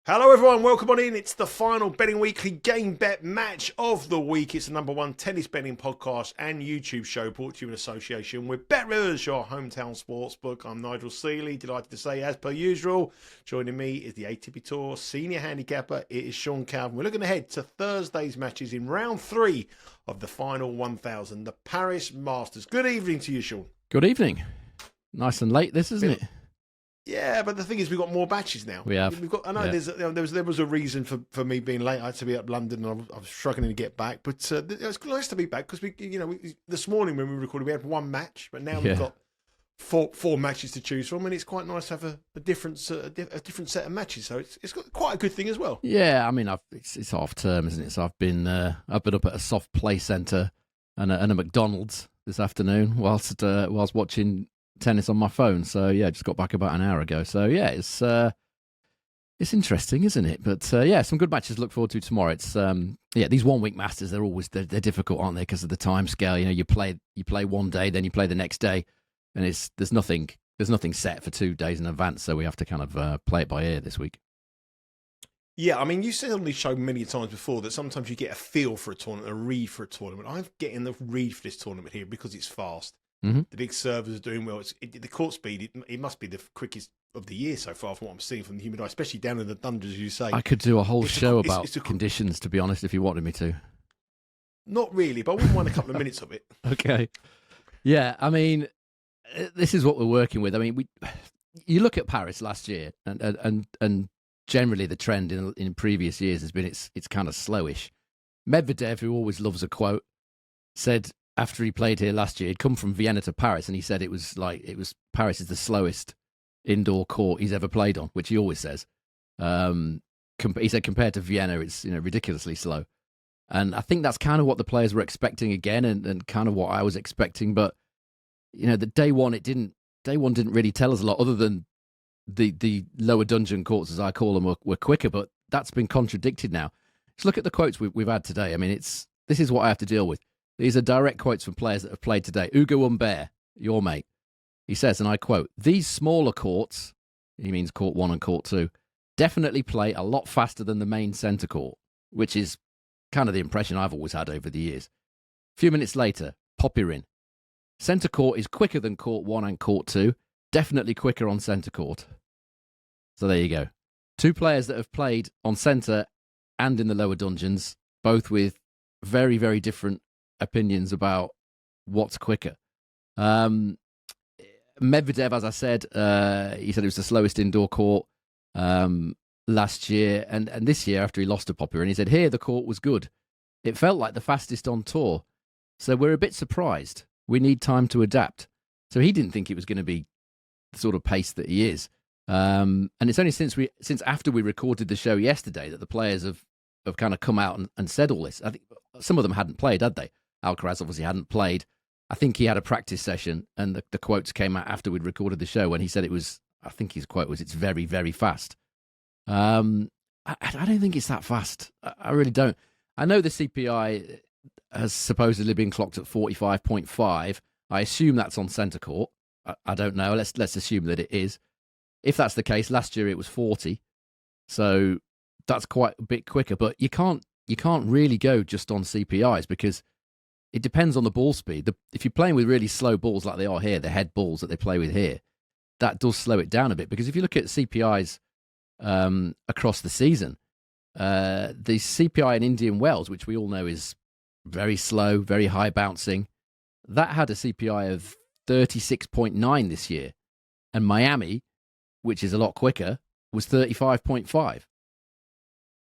Hello everyone, welcome on in. It's the final Betting Weekly Game Bet match of the week. It's the number one tennis betting podcast and YouTube show brought to you in association with BetRivers, your hometown sportsbook. I'm Nigel Seeley, delighted to say as per usual. Joining me is the ATP Tour senior handicapper, it is Sean Calvert. We're looking ahead to Thursday's matches in round 3 of the final 1000, the Paris Masters. Good evening to you, Sean. Good evening. Nice and late this, isn't it? Yeah, but the thing is, we've got more matches now. We have. I know there was a reason for me being late. I had to be up London, and I was struggling to get back. But it's nice to be back because this morning when we recorded, we had one match, but now we've got four matches to choose from, and it's quite nice to have a different set of matches. So it's got quite a good thing as well. Yeah, I mean, it's half term, isn't it? So I've been up at a soft play centre and a McDonald's this afternoon whilst watching tennis on my phone. So yeah, just got back about an hour ago. So yeah, it's interesting, isn't it? But yeah, some good matches to look forward to tomorrow. It's these 1 week Masters, they're difficult, aren't they? Because of the time scale. You play one day, then you play the next day, and there's nothing set for 2 days in advance. So we have to kind of play it by ear this week. Yeah, I mean, you said on this show many times before that sometimes you get a feel for a tournament, a read for a tournament. I'm getting the read for this tournament here because it's fast. Mm-hmm. The big servers are doing well. The court speed, it must be the quickest of the year so far from what I'm seeing from the human eye, especially down in the dungeons, as you say. I could do a whole show about conditions, to be honest, if you wanted me to. Not really, but I wouldn't mind a couple of minutes of it. Okay. Yeah, I mean, this is what we're working with. I mean, you look at Paris last year, and generally the trend in previous years has been it's kind of slowish. Medvedev, who always loves a quote, said after he played here last year, he'd come from Vienna to Paris, and he said it was Paris is the slowest indoor court he's ever played on, which he always says. He said compared to Vienna, it's ridiculously slow, and I think that's kind of what the players were expecting again, and kind of what I was expecting. But the day one didn't really tell us a lot, other than the lower dungeon courts, as I call them, were quicker. But that's been contradicted now. Just look at the quotes we've had today. I mean, this is what I have to deal with. These are direct quotes from players that have played today. Hugo Humbert, your mate, he says, and I quote, "These smaller courts," he means court 1 and court 2, "definitely play a lot faster than the main centre court," which is kind of the impression I've always had over the years. A few minutes later, Popyrin, "Centre court is quicker than court 1 and court 2, definitely quicker on centre court." So there you go. 2 players that have played on centre and in the lower dungeons, both with very, very different opinions about what's quicker. Medvedev, as I said, he said it was the slowest indoor court last year, and this year after he lost to Popper, and he said here the court was good. It felt like the fastest on tour, so we're a bit surprised. We need time to adapt. So he didn't think it was going to be the sort of pace that he is, and it's only since after we recorded the show yesterday that the players have kind of come out and said all this. I think some of them hadn't played, had they? Alcaraz obviously hadn't played. I think he had a practice session, and the quotes came out after we'd recorded the show when he said it was, I think his quote was, "It's very, very fast." I don't think it's that fast. I really don't. I know the CPI has supposedly been clocked at 45.5. I assume that's on centre court. I don't know. Let's assume that it is. If that's the case, last year it was 40. So that's quite a bit quicker. But you can't really go just on CPIs because it depends on the ball speed. If you're playing with really slow balls like they are here, the head balls that they play with here, that does slow it down a bit. Because if you look at CPIs across the season, the CPI in Indian Wells, which we all know is very slow, very high bouncing, that had a CPI of 36.9 this year. And Miami, which is a lot quicker, was 35.5.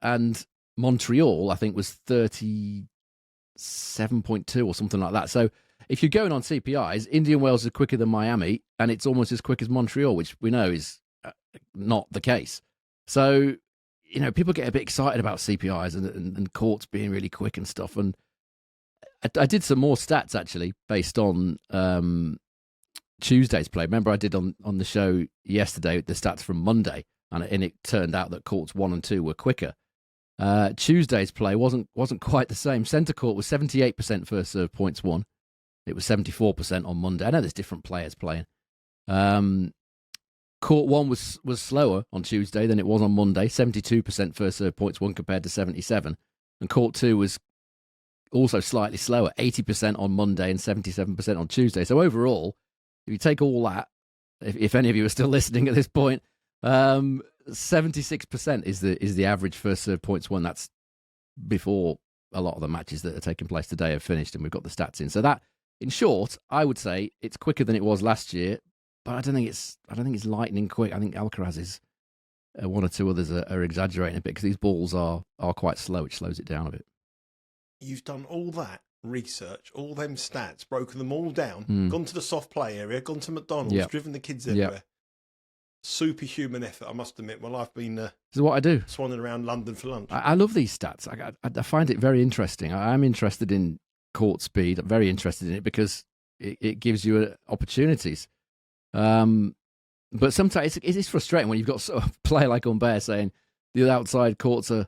And Montreal, I think, was 37.2 or something like that. So if you're going on CPIs, Indian Wells is quicker than Miami, and it's almost as quick as Montreal, which we know is not the case. So, people get a bit excited about CPIs and courts being really quick and stuff. And I did some more stats, actually, based on Tuesday's play. Remember I did on the show yesterday the stats from Monday, and it turned out that courts 1 and 2 were quicker. Tuesday's play wasn't quite the same. Centre court was 78% first serve points won. It was 74% on Monday. I know there's different players playing. Court 1 was slower on Tuesday than it was on Monday, 72% first serve points won compared to 77. And Court 2 was also slightly slower, 80% on Monday and 77% on Tuesday. So overall, if you take all that, if any of you are still listening at this point, 76% is the average first serve points won. That's before a lot of the matches that are taking place today have finished, and we've got the stats in. So that, in short, I would say it's quicker than it was last year, but I don't think it's lightning quick. I think Alcaraz is one or two others are exaggerating a bit because these balls are quite slow, which slows it down a bit. You've done all that research, all them stats, broken them all down, gone to the soft play area, gone to McDonald's, driven the kids everywhere. Yep. Superhuman effort, I must admit. Well, I've been this is what I do. Swanning around London for lunch. I love these stats. I find it very interesting. I'm interested in court speed. I'm very interested in it because it gives you opportunities. But sometimes it is frustrating when you've got sort of play like Humbert saying the outside courts are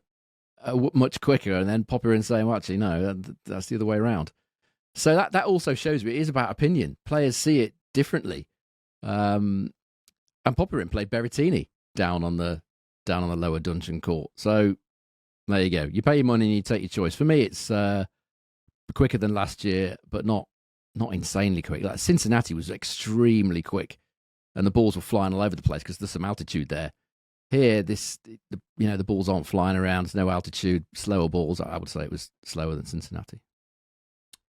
much quicker, and then Popper in saying, well, actually, no, that's the other way around. So that also shows me it is about opinion. Players see it differently. And Popperin played Berrettini down on the lower dungeon court. So there you go. You pay your money and you take your choice. For me, it's quicker than last year, but not insanely quick. Like Cincinnati was extremely quick, and the balls were flying all over the place because there's some altitude there. Here, the balls aren't flying around. There's no altitude, slower balls. I would say it was slower than Cincinnati.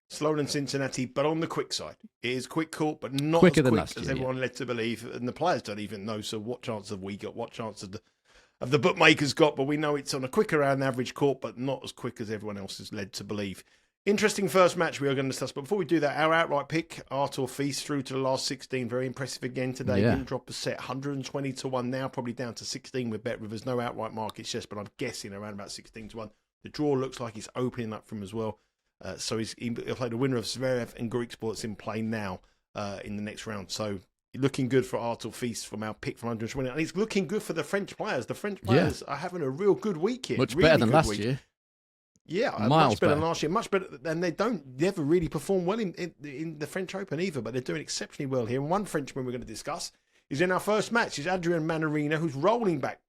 Slower than Cincinnati, but on the quick side. It is quick court, but not quicker as than quick last year, as everyone led to believe. And the players don't even know, so what chance have we got? What chance have the bookmakers got? But we know it's on a quicker round average court, but not as quick as everyone else is led to believe. Interesting first match we are going to discuss. But before we do that, our outright pick, Art or Feast, through to the last 16. Very impressive again today. Yeah. Didn't drop a set, 120 to 1 now, probably down to 16 with Bet Rivers. No outright markets yet, but I'm guessing around about 16 to 1. The draw looks like it's opening up for him as well. So he'll play the winner of Zverev and Greek Sports in play now in the next round. So looking good for Art or Feast from our pick from 120. And it's looking good for the French players. The French players are having a real good week here. Much better than last year. Yeah, much better than last year. Much better, and they never really perform well in the French Open either, but they're doing exceptionally well here. And one Frenchman we're going to discuss is in our first match. Is Adrian Mannarino, who's rolling back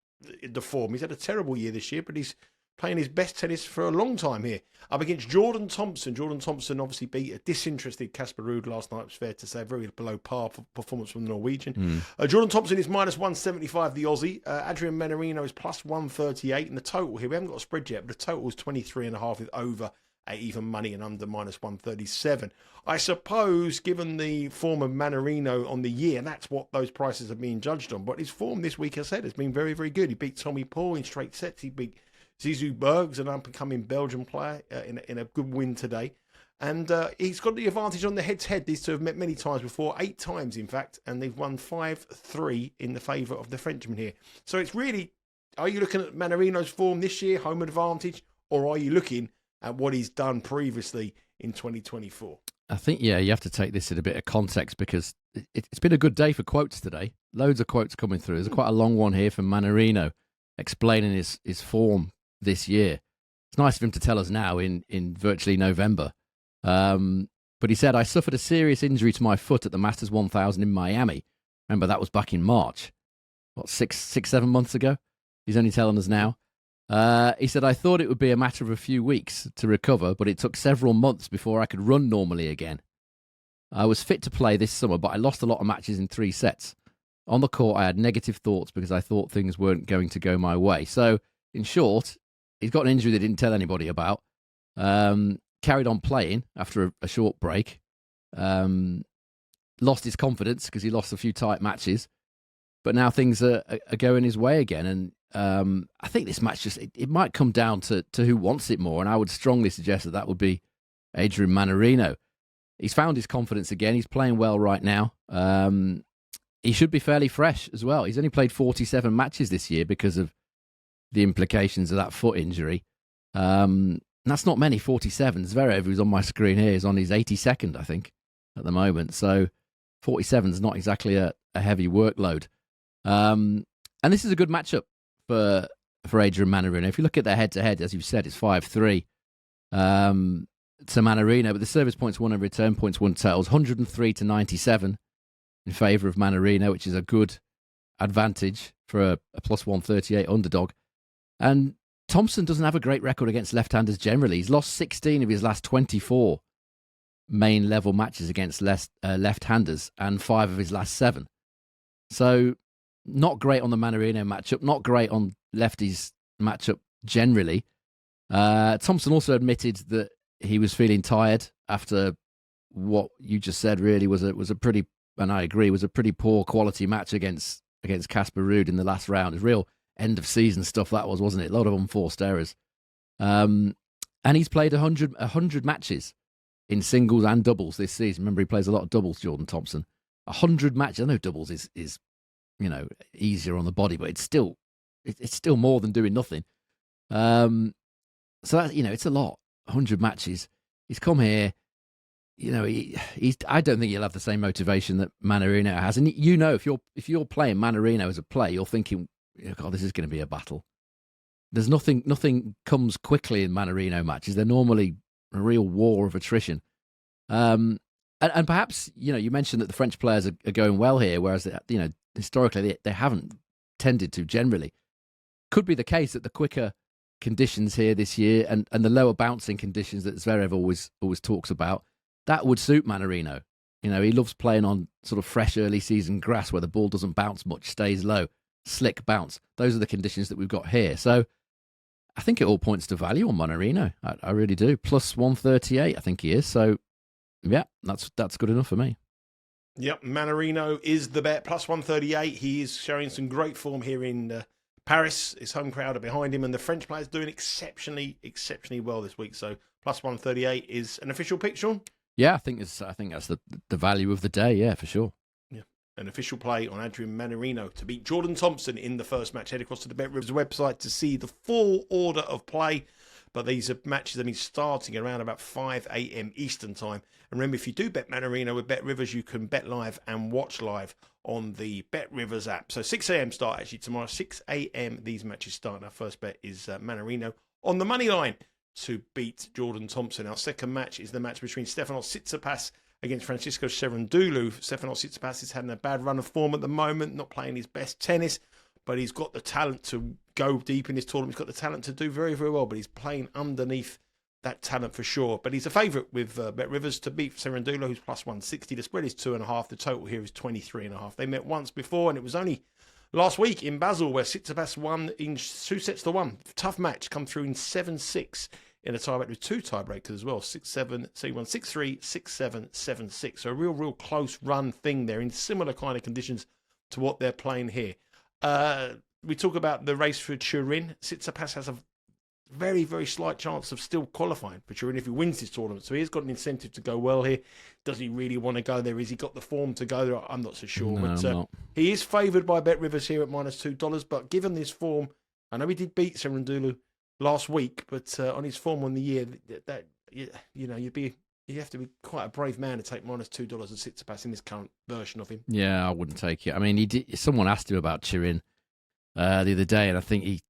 the form. He's had a terrible year this year, but he's playing his best tennis for a long time here. Up against Jordan Thompson. Jordan Thompson obviously beat a disinterested Casper Ruud last night. It's fair to say, very below par performance from the Norwegian. Jordan Thompson is minus 175, the Aussie. Adrian Mannarino is plus 138. And the total here, we haven't got a spread yet, but the total is 23.5 with over at even money and under minus 137. I suppose, given the form of Mannarino on the year, that's what those prices are being judged on. But his form this week, as I said, has been very, very good. He beat Tommy Paul in straight sets. He beat Zizou Bergs, an up-and-coming Belgian player, in a good win today. And he's got the advantage on the head-to-head. These two have met many times before, 8 times, in fact, and they've won 5-3 in the favour of the Frenchman here. So it's really, are you looking at Mannarino's form this year, home advantage, or are you looking at what he's done previously in 2024? I think, you have to take this in a bit of context because it's been a good day for quotes today. Loads of quotes coming through. There's quite a long one here from Mannarino explaining his form this year. It's nice of him to tell us now in virtually November. But he said, I suffered a serious injury to my foot at the Masters 1000 in Miami. Remember, that was back in March. 7 months ago? He's only telling us now. He said, I thought it would be a matter of a few weeks to recover, but it took several months before I could run normally again. I was fit to play this summer, but I lost a lot of matches in 3 sets. On the court, I had negative thoughts because I thought things weren't going to go my way. So, in short, he's got an injury they didn't tell anybody about. Carried on playing after a short break. Lost his confidence because he lost a few tight matches. But now things are going his way again. And I think this match it might come down to who wants it more. And I would strongly suggest that would be Adrian Mannarino. He's found his confidence again. He's playing well right now. He should be fairly fresh as well. He's only played 47 matches this year because of the implications of that foot injury. That's not many, 47. Zverev, who's on my screen here, is on his 82nd, I think, at the moment. So 47 is not exactly a heavy workload. And this is a good matchup for Adrian Mannarino. If you look at their head-to-head, as you've said, it's 5-3 to Mannarino, but the service points won and return points won totals 103 to 97 in favour of Mannarino, which is a good advantage for a plus 138 underdog. And Thompson doesn't have a great record against left-handers generally. He's lost 16 of his last 24 main level matches against left-handers and 5 of his last 7. So not great on the Mannarino matchup, not great on lefties matchup generally. Thompson also admitted that he was feeling tired after what you just said really was a pretty, and I agree, was a pretty poor quality match against Casper Ruud in the last round. It was real end of season stuff that was, wasn't it? A lot of unforced errors. And he's played 100 matches in singles and doubles this season. Remember, he plays a lot of doubles, Jordan Thompson. 100 matches. I know doubles is easier on the body, but it's still more than doing nothing. So that, it's a lot. 100 matches. He's come here. I don't think he'll have the same motivation that Mannarino has. And if you're playing Mannarino as a player, you're thinking, God, this is going to be a battle. There's nothing comes quickly in Mannarino matches. They're normally a real war of attrition. And perhaps, you mentioned that the French players are going well here, whereas, historically they haven't tended to generally. Could be the case that the quicker conditions here this year and the lower bouncing conditions that Zverev always talks about, that would suit Mannarino. He loves playing on sort of fresh early season grass where the ball doesn't bounce much, stays low, slick bounce. Those are the conditions that we've got here. So I think it all points to value on Mannarino. I really do. Plus 138, I think he is. So yeah, that's good enough for me. Yep, Mannarino is the bet. Plus 138. He is showing some great form here in Paris. His home crowd are behind him, and the French players doing exceptionally well this week. So plus 138 is an official pick, Sean? Yeah, I think that's the value of the day. Yeah, for sure. Yeah, an official play on Adrian Mannarino to beat Jordan Thompson in the first match. Head across to the BetRivers website to see the full order of play. But these are matches that are starting around about 5 a.m. Eastern time. And remember, if you do bet Mannarino with BetRivers, you can bet live and watch live on the BetRivers app. So 6 a.m. start actually tomorrow. 6 a.m. these matches start. And our first bet is Mannarino on the money line to beat Jordan Thompson. Our second match is the match between Stefanos Tsitsipas against Francisco Cerundolo. Stefanos Tsitsipas is having a bad run of form at the moment, not playing his best tennis, but he's got the talent to go deep in this tournament. He's got the talent to do very, very well, but he's playing underneath that talent for sure. But he's a favourite with BetRivers to beat Cerundolo, who's plus 160. The spread is 2.5. The total here is 23.5. They met once before, and it was only last week in Basel where Tsitsipas won in 2-1. Tough match, come through in 7-6 in a tiebreak with 2 tiebreakers as well. 6-7, so he won 6-3, 6-7, 7-6. So a real close run thing there in similar kind of conditions to what they're playing here. We talk about the race for Turin. Tsitsipas has a very, very slight chance of still qualifying for Turin if he wins this tournament. So he's got an incentive to go well here. Does he really want to go there? Has he got the form to go there? I'm not so sure. No, but he is favoured by BetRivers here at $-2. But given this form, I know he did beat Cerundolo last week, but on his form on the year, you have to be quite a brave man to take $-2 and Tsitsipas in this current version of him. Yeah, I wouldn't take it. I mean, someone asked him about Turin the other day, and I think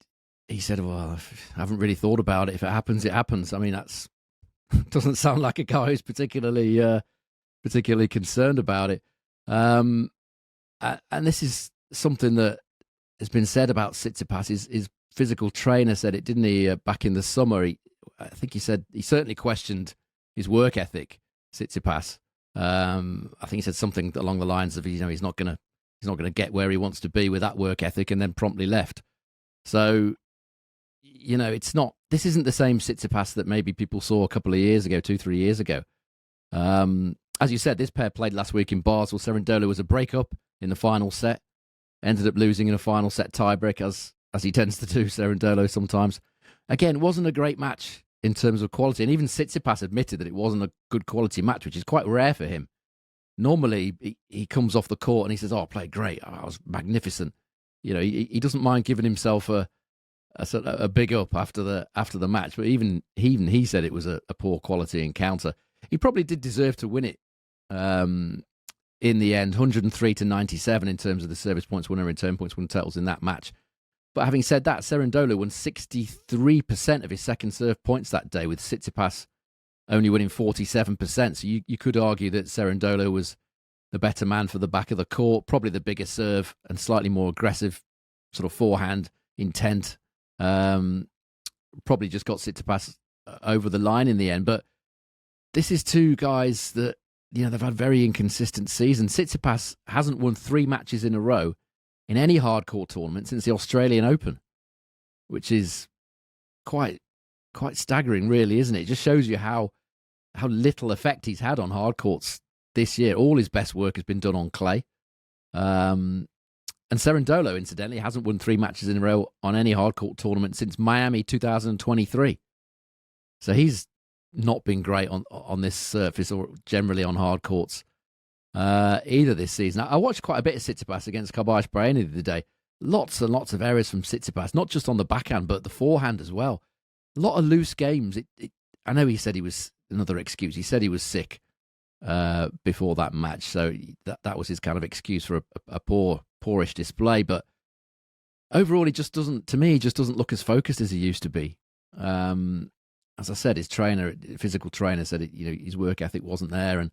he said, well, I haven't really thought about it. If it happens, it happens. I mean, that's doesn't sound like a guy who's particularly concerned about it. And this is something that has been said about Tsitsipas. His physical trainer said it, didn't he, back in the summer? I think he said he certainly questioned his work ethic, Tsitsipas. I think he said something along the lines of, he's not going to get where he wants to be with that work ethic, and then promptly left. So, this isn't the same Tsitsipas that maybe people saw a couple of years ago, 2-3 years ago. As you said, this pair played last week in Basel. Cerundolo was a breakup in the final set, ended up losing in a final set tiebreak, as he tends to do, Cerundolo sometimes. Again, wasn't a great match in terms of quality, and even Tsitsipas admitted that it wasn't a good quality match, which is quite rare for him. Normally, he comes off the court and he says, "Oh, I played great. I was magnificent." He doesn't mind giving himself a big up after the match. But even he said it was a poor quality encounter. He probably did deserve to win it in the end, 103-97 in terms of the service points winner and turn points winner totals in that match. But having said that, Cerundolo won 63% of his second serve points that day, with Tsitsipas only winning 47%. So you could argue that Cerundolo was the better man for the back of the court, probably the bigger serve and slightly more aggressive sort of forehand intent. Probably just got Tsitsipas over the line in the end. But this is two guys that, they've had very inconsistent seasons. Tsitsipas hasn't won 3 matches in a row in any hard court tournament since the Australian Open, which is quite staggering, really, isn't it? It just shows you how little effect he's had on hard courts this year. All his best work has been done on clay. And Cerundolo, incidentally, hasn't won 3 matches in a row on any hard court tournament since Miami 2023. So he's not been great on this surface or generally on hard courts either this season. I watched quite a bit of Tsitsipas against Caballes-Baena the other day. Lots and lots of errors from Tsitsipas, not just on the backhand, but the forehand as well. A lot of loose games. I know he said he was, another excuse, he said he was sick before that match, so that was his kind of excuse for a poorish display. But overall, he just doesn't look as focused as he used to be. As I said, his physical trainer said his work ethic wasn't there, and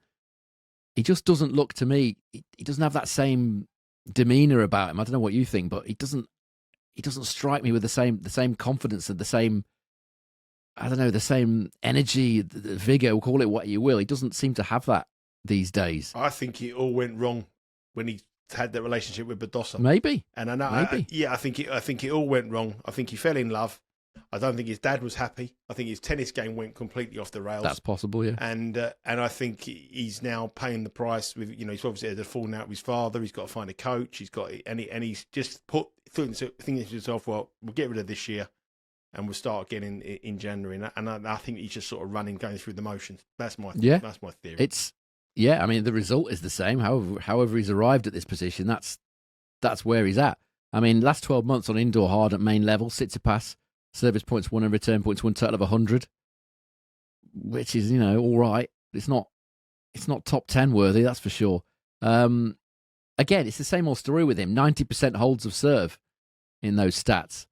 he just doesn't look, to me, he doesn't have that same demeanor about him. I don't know what you think, but he doesn't strike me with the same confidence and the same, I don't know, the same energy, the vigor, call it what you will. He doesn't seem to have that these days. I think it all went wrong when he had that relationship with Badosa. Maybe. And I know, I think it all went wrong. I think he fell in love. I don't think his dad was happy. I think his tennis game went completely off the rails. That's possible, yeah. And I think he's now paying the price with, he's obviously had a falling out with his father. He's got to find a coach. He's he's just thinking to himself, well, we'll get rid of this year and we'll start again in January. And I think he's just sort of going through the motions. That's my theory. I mean, the result is the same. However he's arrived at this position, that's where he's at. I mean, last 12 months on indoor hard at main level, Tsitsipas, service points won and return points won, total of 100, which is, all right. It's not top 10 worthy, that's for sure. Again, it's the same old story with him. 90% holds of serve in those stats,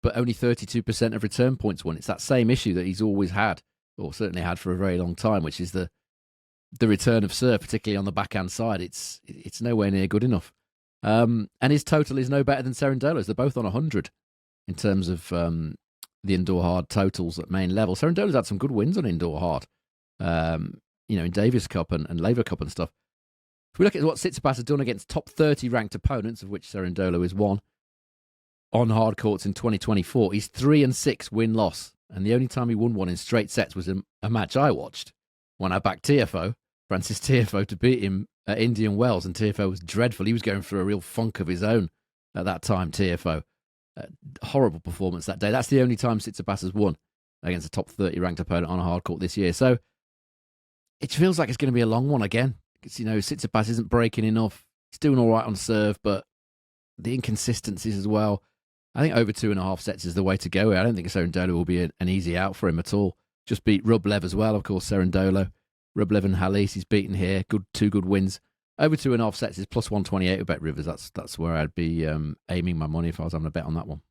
but only 32% of return points won. It's that same issue that he's always had, or certainly had for a very long time, which is the return of serve, particularly on the backhand side. It's nowhere near good enough. And his total is no better than Cerundolo's. They're both on 100 in terms of the indoor hard totals at main level. Cerundolo's had some good wins on indoor hard, in Davis Cup and Laver Cup and stuff. If we look at what Tsitsipas has done against top 30 ranked opponents, of which Cerundolo is one, on hard courts in 2024, he's 3-6 win-loss. And the only time he won one in straight sets was a match I watched when I backed Francis Tiafoe, to beat him at Indian Wells, and Tiafoe was dreadful. He was going through a real funk of his own at that time, Tiafoe. Horrible performance that day. That's the only time Tsitsipas has won against a top 30 ranked opponent on a hard court this year. So it feels like it's going to be a long one again. Because, Tsitsipas isn't breaking enough. He's doing all right on serve, but the inconsistencies as well. I think over 2.5 sets is the way to go. I don't think Cerundolo will be an easy out for him at all. Just beat Rublev as well, of course, Cerundolo. Rublev and Halis, he's beaten here. Two good wins. Over 2.5 sets is plus 128 with Bet Rivers. That's where I'd be aiming my money if I was having a bet on that one.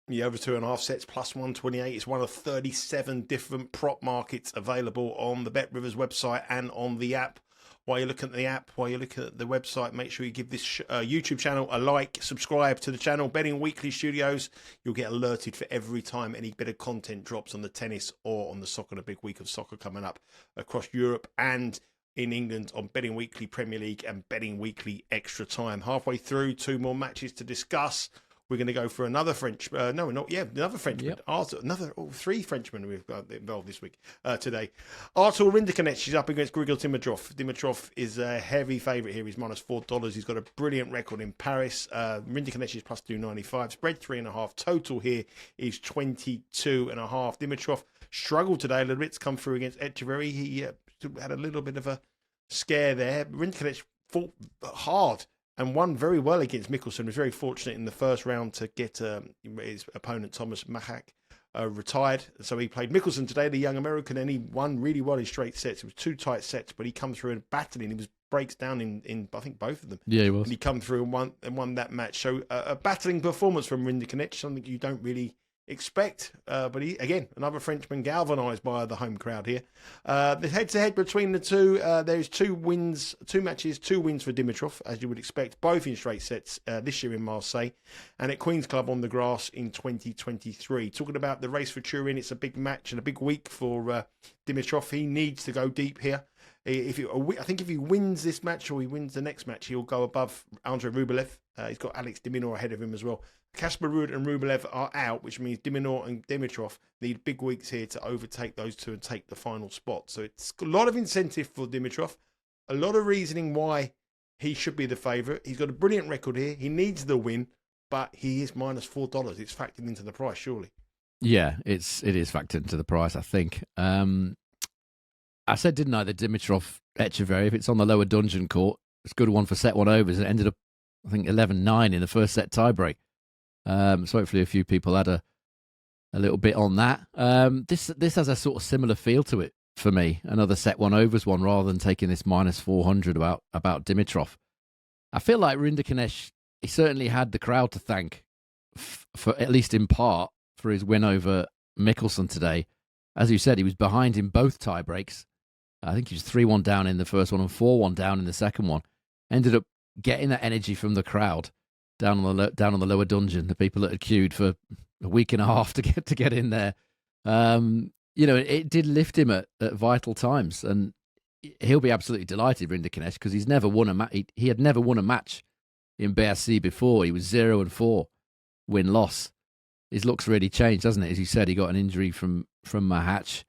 Yeah, over 2.5 sets plus 128. It's one of 37 different prop markets available on the Bet Rivers website and on the app. While you're looking at the app, while you're looking at the website, make sure you give this YouTube channel a like, subscribe to the channel, Betting Weekly Studios. You'll get alerted for every time any bit of content drops on the tennis or on the soccer, the big week of soccer coming up across Europe and in England on Betting Weekly Premier League and Betting Weekly Extra Time. Halfway through, 2 more matches to discuss. We're going to go for another Frenchman. Another Frenchman. Yep. 3 Frenchmen we've got involved this week, today. Artur Rinderknech is up against Grigor Dimitrov. Dimitrov is a heavy favourite here. He's -$4. He's got a brilliant record in Paris. Rinderknech is plus 295. Spread 3.5. Total here is 22.5. Dimitrov struggled today a little bit to come through against Etcheverry. He had a little bit of a scare there. Rinderknech fought hard and won very well against Mickelson. Was very fortunate in the first round to get his opponent, Thomas Mahak, retired. So he played Mickelson today, the young American, and he won really well in straight sets. It was 2 tight sets, but he come through and battling. He breaks down in I think both of them. Yeah, he was. And he come through and won that match. So a battling performance from Rinderknech, something you don't really expect. But he, again, another Frenchman galvanised by the home crowd here. The head-to-head between the two, there's 2 wins, 2 matches, 2 wins for Dimitrov, as you would expect, both in straight sets this year in Marseille and at Queen's Club on the grass in 2023. Talking about the race for Turin, it's a big match and a big week for Dimitrov. He needs to go deep here. I think if he wins this match or he wins the next match, he'll go above Andrei Rublev. He's got Alex de Minaur ahead of him as well. Kasper Ruud and Rublev are out, which means de Minaur and Dimitrov need big weeks here to overtake those two and take the final spot. So it's a lot of incentive for Dimitrov, a lot of reasoning why he should be the favourite. He's got a brilliant record here. He needs the win, but he is -$4. It's factored into the price, surely. Yeah, it is factored into the price, I think. I said, didn't I, that Dimitrov Echeverry, if it's on the lower dungeon court, it's a good one for set 1 overs. It ended up, I think, 11-9 in the first set tiebreak. So hopefully a few people had a little bit on that. This has a sort of similar feel to it for me. Another set 1 overs one rather than taking this -400 about Dimitrov. I feel like Rinderknech, he certainly had the crowd to thank, for at least in part, for his win over Mickelson today. As you said, he was behind in both tiebreaks. I think he was 3-1 down in the first one and 4-1 down in the second one. Ended up getting that energy from the crowd down on the lower dungeon, the people that had queued for a week and a half to get in there. It did lift him at vital times, and he'll be absolutely delighted, Rinderknech, because he's never won a match. He had never won a match in BSC before. He was 0-4 win-loss. His look's really changed, hasn't it? As you said, he got an injury from Mahatch.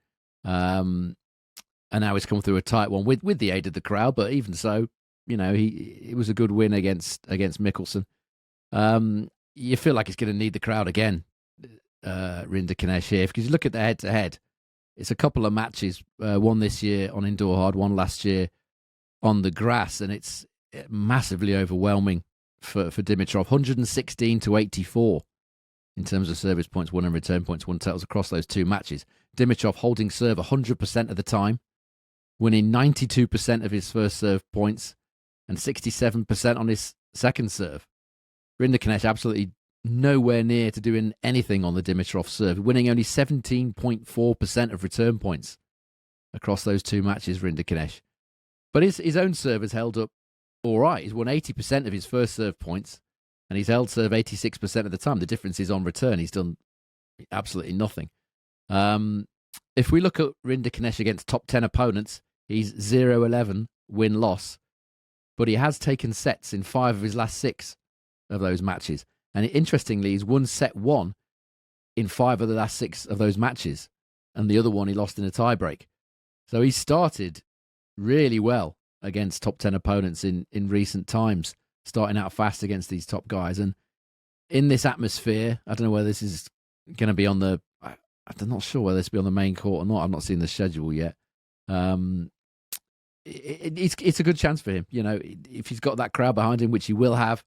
And now he's come through a tight one with the aid of the crowd. But even so, it was a good win against Mickelson. You feel like he's going to need the crowd again, Rinderknech here, because you look at the head-to-head. It's a couple of matches, one this year on indoor hard, one last year on the grass, and it's massively overwhelming for Dimitrov. 116-84 in terms of service points won and return points won totals across those 2 matches. Dimitrov holding serve 100% of the time, winning 92% of his first serve points and 67% on his second serve. Rinderknech absolutely nowhere near to doing anything on the Dimitrov serve, winning only 17.4% of return points across those 2 matches, Rinderknech. But his own serve has held up all right. He's won 80% of his first serve points, and he's held serve 86% of the time. The difference is on return. He's done absolutely nothing. If we look at Rinderknech against top 10 opponents, he's 0-11 win-loss, but he has taken sets in 5 of his last 6 of those matches. And interestingly, he's won set 1 in 5 of the last 6 of those matches, and the other one he lost in a tiebreak. So he started really well against top 10 opponents in recent times, starting out fast against these top guys. And in this atmosphere, I don't know whether this is going to be on the... I'm not sure whether this will be on the main court or not. I've not seen the schedule yet. It's a good chance for him. If he's got that crowd behind him, which he will have.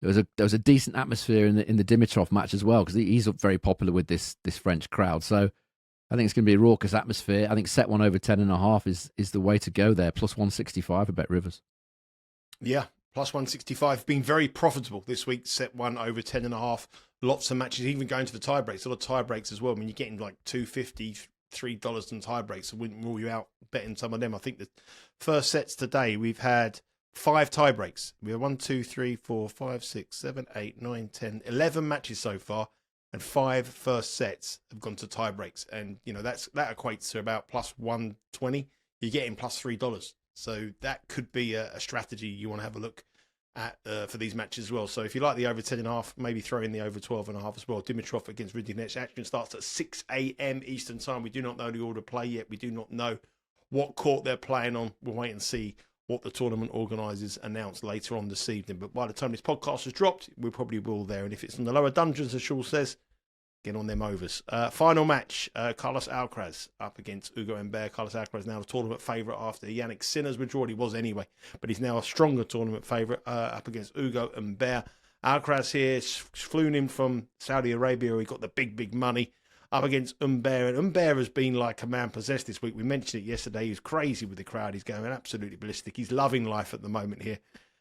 There was a decent atmosphere in the Dimitrov match as well, because he's very popular with this French crowd. So I think it's going to be a raucous atmosphere. I think set 1 over 10.5 is the way to go there. +165 a Bet Rivers. Yeah, +165. Been very profitable this week. Set 1 over 10.5. Lots of matches, even going to the tie breaks. A lot of tie breaks as well. I mean, you're getting like $2.50, $3 on tie breaks. I wouldn't rule you out betting some of them. I think the first sets today, we've had 5 tie breaks. We have 1, 2, 3, 4, 5, 6, 7, 8, 9, 10, 11 matches so far, and 5 first sets have gone to tie breaks. And that equates to about +120. You're getting +$3. So that could be a strategy you want to have a look at for these matches as well. So if you like the over 10.5, maybe throw in the over 12.5 as well. Dimitrov against Rinderknech. Action starts at 6 a.m. Eastern time. We do not know the order of play yet. We do not know what court they're playing on. We'll wait and see what the tournament organisers announce later on this evening. But by the time this podcast has dropped, we probably will there. And if it's in the lower dungeons, as Shaw says, get on them overs. Final match, Carlos Alcaraz up against Hugo Humbert. Carlos Alcaraz now the tournament favourite after Yannick Sinner's withdrawal. He was anyway, but he's now a stronger tournament favourite up against Hugo Humbert. Alcaraz here, flew in from Saudi Arabia, where he got the big money, up against Humbert. And Humbert has been like a man possessed this week. We mentioned it yesterday. He was crazy with the crowd. He's going absolutely ballistic. He's loving life at the moment here.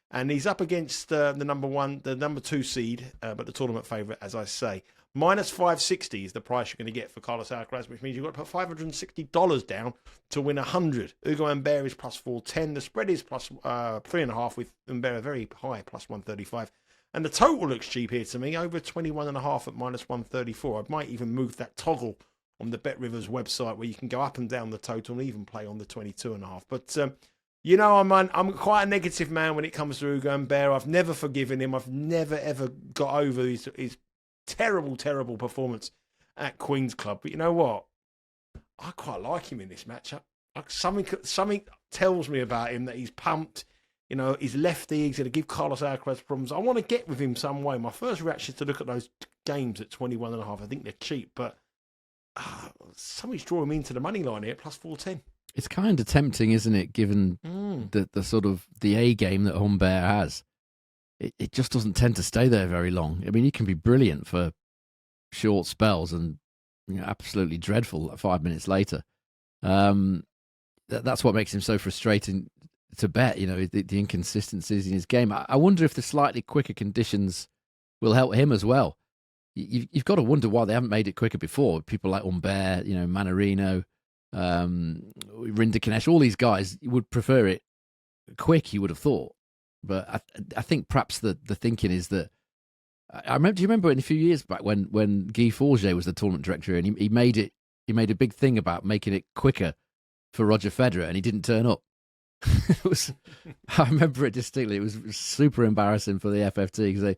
And he's up against the number 2 seed, but the tournament favourite, as I say. Minus 560 is the price you're going to get for Carlos Alcaraz, which means you've got to put $560 down to win 100. Hugo Humbert is plus 410. The spread is plus 3.5 with Humbert very high, plus 135. And the total looks cheap here to me, over 21.5 at minus 134. I might even move that toggle on the BetRivers website where you can go up and down the total and even play on the 22.5. But, I'm quite a negative man when it comes to Hugo Humbert. I've never forgiven him. I've never, ever got over his terrible, terrible performance at Queen's Club. But you know what? I quite like him in this matchup. Something tells me about him that he's pumped. He's lefty. He's going to give Carlos Alcaraz problems. I want to get with him some way. My first reaction is to look at those games at 21.5. I think they're cheap, but somebody's drawing me into the money line here, plus 410. It's kind of tempting, isn't it, given the sort of the A game that Humbert has. It just doesn't tend to stay there very long. I mean, he can be brilliant for short spells and absolutely dreadful 5 minutes later. That's what makes him so frustrating to bet, the inconsistencies in his game. I wonder if the slightly quicker conditions will help him as well. You've got to wonder why they haven't made it quicker before. People like Humbert, Mannarino, Rinderknech, all these guys would prefer it quick, you would have thought. But I think perhaps the thinking is that do you remember in a few years back when Guy Forget was the tournament director and he made a big thing about making it quicker for Roger Federer and he didn't turn up. I remember it distinctly. It was super embarrassing for the FFT because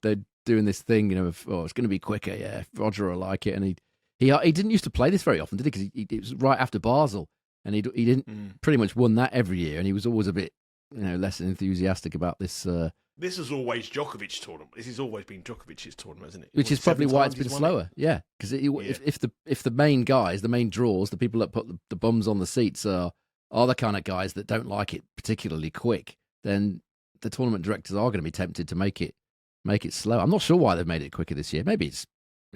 they're doing this thing, it's going to be quicker. Yeah, Roger will like it, and he didn't used to play this very often, did he? Because it was right after Basel, and he didn't pretty much won that every year, and he was always a bit less enthusiastic about this. This is always Djokovic's tournament. This has always been Djokovic's tournament, isn't it? Which is probably why it's been slower. Yeah, because if the main guys, the main draws, the people that put the bums on the seats are the kind of guys that don't like it particularly quick, then the tournament directors are going to be tempted to make it slow. I'm not sure why they've made it quicker this year. Maybe it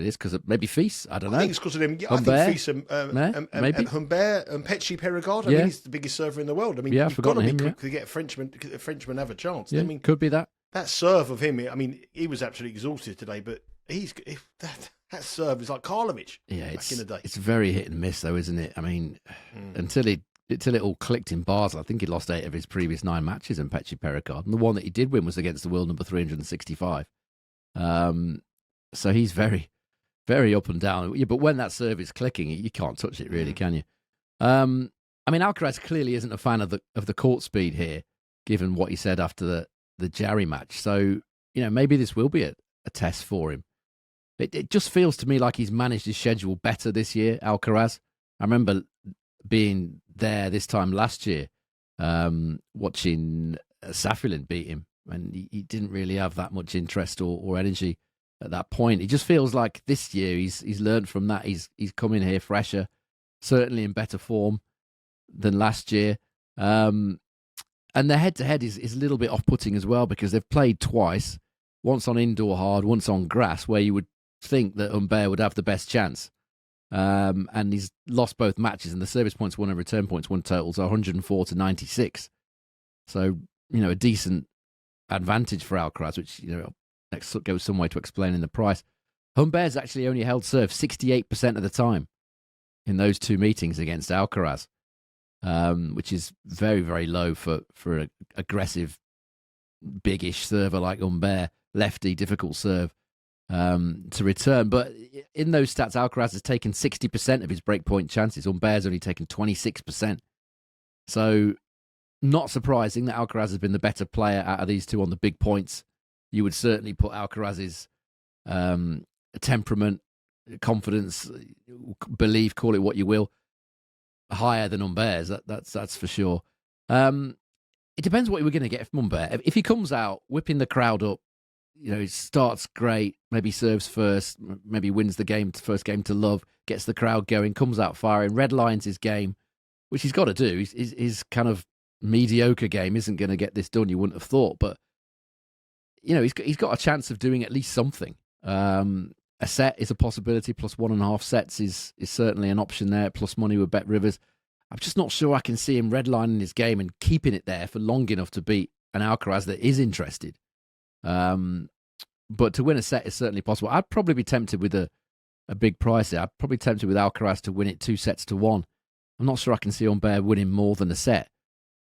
is because of maybe Fils. I don't know. I think it's because of them. Humbert, I think Fils maybe Humbert and Petchi Perregard. I mean, he's the biggest server in the world. I mean, you've got to be quick to get a Frenchman have a chance. Yeah, I mean, could be that serve of him. I mean, he was absolutely exhausted today, but that serve is like Karlovic. Yeah, back in the day. It's very hit and miss, though, isn't it? I mean, until it all clicked in Basel, I think he lost 8 of his previous 9 matches in Petchi Perregard. And the one that he did win was against the world number 365. So he's very, very up and down. Yeah, but when that serve is clicking, you can't touch it really, can you? I mean, Alcaraz clearly isn't a fan of the court speed here, given what he said after the Jarry match. So, maybe this will be a test for him. It just feels to me like he's managed his schedule better this year, Alcaraz. I remember being there this time last year, watching Safilin beat him, and he didn't really have that much interest or energy at that point. It just feels like this year he's learned from that. He's come in here fresher, certainly in better form than last year. And the head-to-head is a little bit off-putting as well because they've played twice, once on indoor hard, once on grass, where you would think that Humbert would have the best chance. And he's lost both matches, and the service points won and return points won totals are 104 to 96. So, a decent advantage for Alcaraz, which, that goes some way to explaining the price. Humbert's actually only held serve 68% of the time in those 2 meetings against Alcaraz, which is very, very low for an aggressive, big-ish server like Humbert, lefty, difficult serve to return. But in those stats, Alcaraz has taken 60% of his breakpoint chances. Humbert's only taken 26%. So not surprising that Alcaraz has been the better player out of these two on the big points. You would certainly put Alcaraz's temperament, confidence, belief, call it what you will, higher than Humbert's. That's for sure. It depends what we're going to get from Humbert. If he comes out whipping the crowd up, he starts great, maybe serves first, maybe wins the game, first game to love, gets the crowd going, comes out firing, red lines his game, which he's got to do. His kind of mediocre game isn't going to get this done, you wouldn't have thought. But, he's got a chance of doing at least something. A set is a possibility, plus 1.5 sets is certainly an option there, plus money with BetRivers. I'm just not sure I can see him redlining his game and keeping it there for long enough to beat an Alcaraz that is interested. but to win a set is certainly possible. I'd probably be tempted with a big price there. I'd probably tempted with Alcaraz to win it 2-1. I'm not sure I can see Humbert winning more than a set.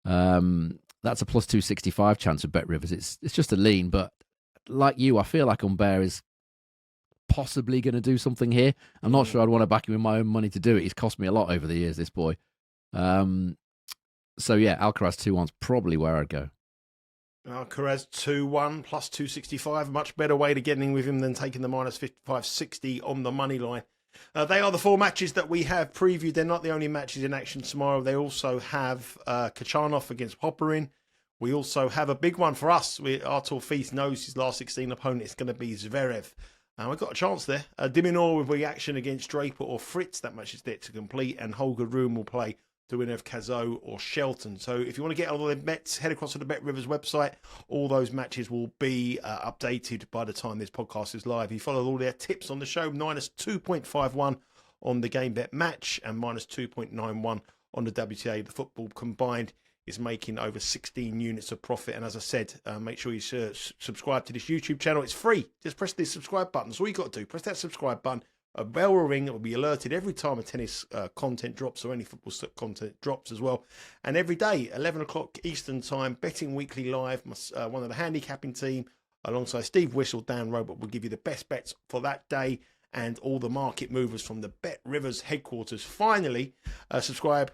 That's a plus 265 chance of Bet Rivers. It's just a lean, but like you, I feel like Humbert is possibly going to do something here. I'm not sure I'd want to back him with my own money to do it. He's cost me a lot over the years, this boy. So yeah, Alcaraz 2-1's probably where I'd go. Alcaraz 2-1 plus 265. Much better way to get in with him than taking the minus 55.60 on the money line. They are the 4 matches that we have previewed. They're not the only matches in action tomorrow. They also have Kachanov against Popperin. We also have a big one for us. Artur Feast knows his last 16 opponent is going to be Zverev. We've got a chance there. Dimitrov with reaction against Draper or Fritz. That match is yet to complete. And Holger Rune will play the winner of Cazot or Shelton. So if you want to get all the bets, head across to the Bet Rivers website. All those matches will be updated by the time this podcast is live. You follow all their tips on the show. Minus 2.51 on the game bet match and minus 2.91 on the WTA. The football combined is making over 16 units of profit. And as I said, make sure you subscribe to this YouTube channel. It's free. Just press the subscribe button. That's all you got to do. Press that subscribe button. A bell will ring. It will be alerted every time a tennis content drops or any football content drops as well. And every day, 11 o'clock Eastern time, Betting Weekly Live, one of the handicapping team, alongside Steve Whistle, Dan Robert, will give you the best bets for that day and all the market movers from the Bet Rivers headquarters. Finally, subscribe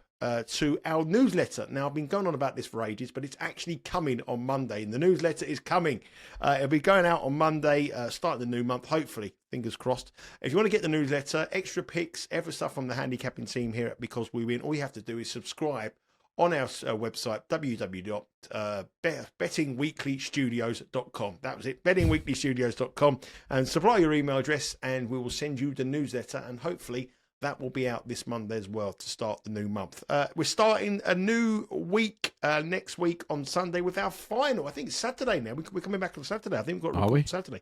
to our newsletter. Now, I've been going on about this for ages, but it's actually coming on Monday. And the newsletter is coming. It'll be going out on Monday, starting the new month, hopefully. Fingers crossed. If you want to get the newsletter, extra picks, every stuff from the handicapping team here at Because We Win, all you have to do is subscribe on our website, www.bettingweeklystudios.com. That was it, bettingweeklystudios.com. And supply your email address and we will send you the newsletter, and hopefully that will be out this Monday as well to start the new month. We're starting a new week next week on Sunday with our final. I think it's Saturday now. We're coming back on Saturday. I think we've got to record Saturday.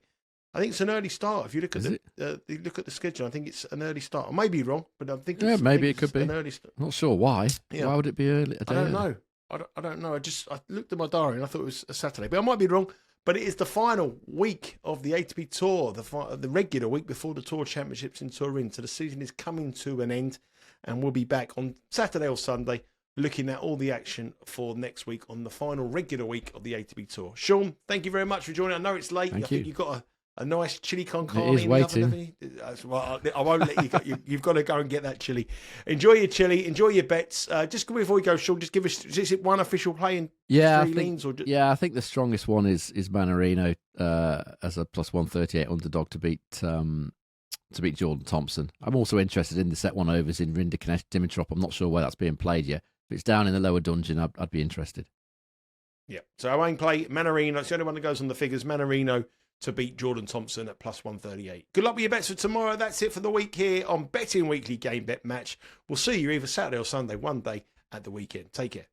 I think it's an early start. If you look at the schedule, I think it's an early start. I may be wrong, but I think maybe it could be an early start. Not sure why. Yeah. Why would it be early? I don't know. I don't know. I looked at my diary and I thought it was a Saturday, but I might be wrong. But it is the final week of the ATP Tour, the regular week before the Tour Championships in Turin. So the season is coming to an end, and we'll be back on Saturday or Sunday looking at all the action for next week on the final regular week of the ATP Tour. Sean, thank you very much for joining. I know it's late. I think you've got a nice chili con carne. It is waiting. Well, I won't let you go. You've got to go and get that chili. Enjoy your chili. Enjoy your bets. Just before we go, Sean, just give us, is it one official play in three leans? I think the strongest one is Mannarino as a plus 138 underdog to beat Jordan Thompson. I'm also interested in the set one overs in Rinderknech Dimitrov. I'm not sure where that's being played yet. If it's down in the lower dungeon, I'd be interested. Yeah. So I won't play Mannarino. It's the only one that goes on the figures. Mannarino to beat Jordan Thompson at plus 138. Good luck with your bets for tomorrow. That's it for the week here on Betting Weekly Game Bet Match. We'll see you either Saturday or Sunday, one day at the weekend. Take care.